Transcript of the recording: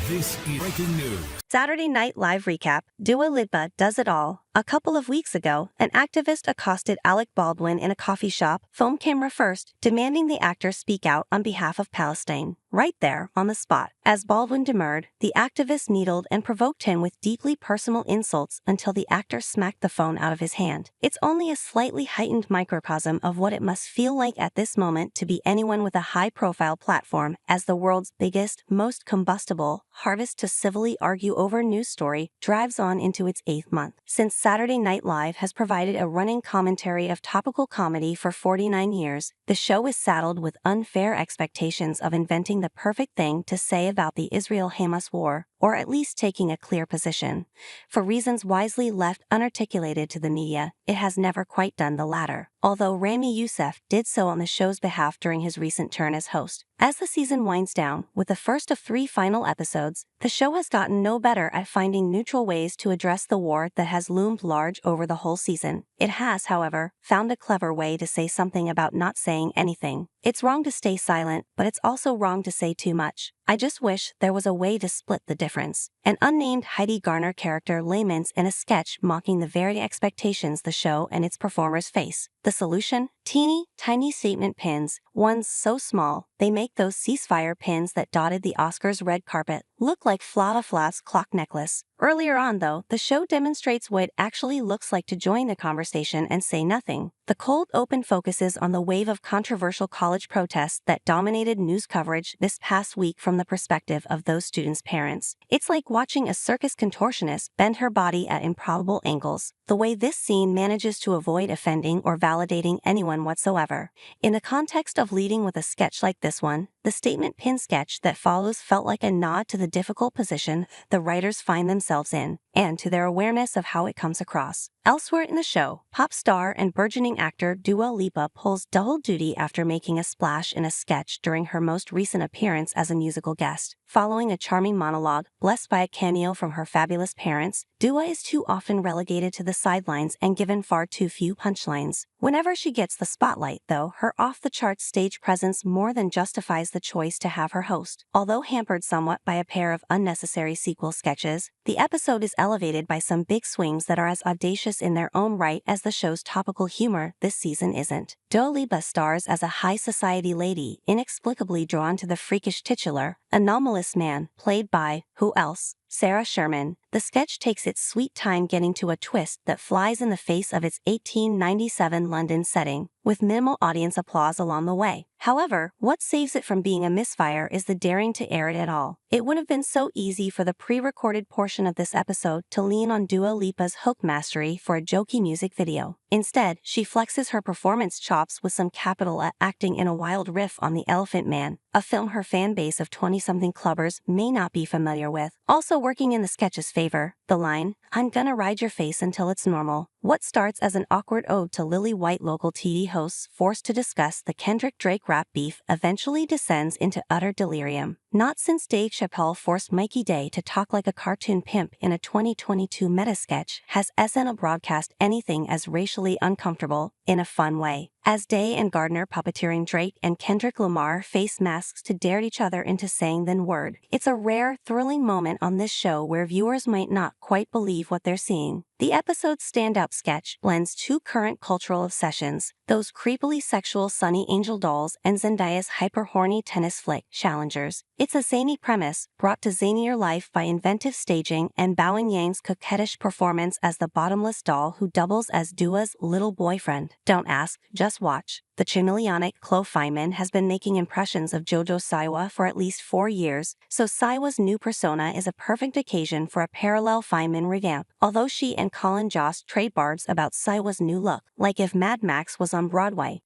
This is breaking news. Saturday Night Live recap, Dua Lipa does it all. A couple of weeks ago, an activist accosted Alec Baldwin in a coffee shop, phone camera first, demanding the actor speak out on behalf of Palestine. Right there, on the spot. As Baldwin demurred, the activist needled and provoked him with deeply personal insults until the actor smacked the phone out of his hand. It's only a slightly heightened microcosm of what it must feel like at this moment to be anyone with a high-profile platform as the world's biggest, most combustible, hardest to civilly argue over news story drives on into its 8th month. Since Saturday Night Live has provided a running commentary of topical comedy for 49 years, the show is saddled with unfair expectations of inventing the perfect thing to say about the Israel-Hamas War, or at least taking a clear position. For reasons wisely left unarticulated to the media, it has never quite done the latter, although Rami Youssef did so on the show's behalf during his recent turn as host. As the season winds down, with the first of 3 final episodes, the show has gotten no better at finding neutral ways to address the war that has loomed large over the whole season. It has, however, found a clever way to say something about not saying anything. It's wrong to stay silent, but it's also wrong to say too much. I just wish there was a way to split the difference. An unnamed Heidi Garner character laments in a sketch mocking the very expectations the show and its performers face. The solution? Teeny, tiny statement pins, ones so small, they make those ceasefire pins that dotted the Oscars red carpet look like Flava Flav's clock necklace. Earlier on, though, the show demonstrates what it actually looks like to join the conversation and say nothing. The cold open focuses on the wave of controversial college protests that dominated news coverage this past week from the perspective of those students' parents. It's like watching a circus contortionist bend her body at improbable angles. The way this scene manages to avoid offending or validating anyone whatsoever. In the context of leading with a sketch like this one, the statement pin sketch that follows felt like a nod to the difficult position the writers find themselves in, and to their awareness of how it comes across. Elsewhere in the show, pop star and burgeoning actor Dua Lipa pulls double duty after making a splash in a sketch during her most recent appearance as a musical guest. Following a charming monologue, blessed by a cameo from her fabulous parents, Dua is too often relegated to the sidelines and given far too few punchlines. Whenever she gets the spotlight, though, her off-the-charts stage presence more than justifies the choice to have her host. Although hampered somewhat by a pair of unnecessary sequel sketches, the episode is elevated by some big swings that are as audacious in their own right as the show's topical humor this season isn't. Dua Lipa stars as a high society lady inexplicably drawn to the freakish titular, Anomalous Man, played by, who else? Sarah Sherman. The sketch takes its sweet time getting to a twist that flies in the face of its 1897 London setting, with minimal audience applause along the way. However, what saves it from being a misfire is the daring to air it at all. It would have been so easy for the pre-recorded portion of this episode to lean on Dua Lipa's hook mastery for a jokey music video. Instead, she flexes her performance chops with some capital at acting in a wild riff on The Elephant Man, a film her fan base of 20-something clubbers may not be familiar with. Also working in the sketch's favor, the line, "I'm gonna ride your face until it's normal." What starts as an awkward ode to lily white local TV hosts forced to discuss the Kendrick-Drake rap beef eventually descends into utter delirium. Not since Dave Chappelle forced Mikey Day to talk like a cartoon pimp in a 2022 meta-sketch has SNL broadcast anything as racially uncomfortable, in a fun way. As Day and Gardner puppeteering Drake and Kendrick Lamar face masks to dare each other into saying the word. It's a rare, thrilling moment on this show where viewers might not quite believe what they're seeing. The episode's standout sketch blends 2 current cultural obsessions, those creepily sexual Sunny Angel dolls and Zendaya's hyper-horny tennis flick, Challengers. It's a zany premise, brought to zanier life by inventive staging and Bowen Yang's coquettish performance as the bottomless doll who doubles as Dua's little boyfriend. Don't ask, just watch. The chameleonic Chloe Feynman has been making impressions of JoJo Siwa for at least 4 years, so Siwa's new persona is a perfect occasion for a parallel Feynman revamp, although she and Colin Jost trade barbs about Siwa's new look, like if Mad Max was on Broadway.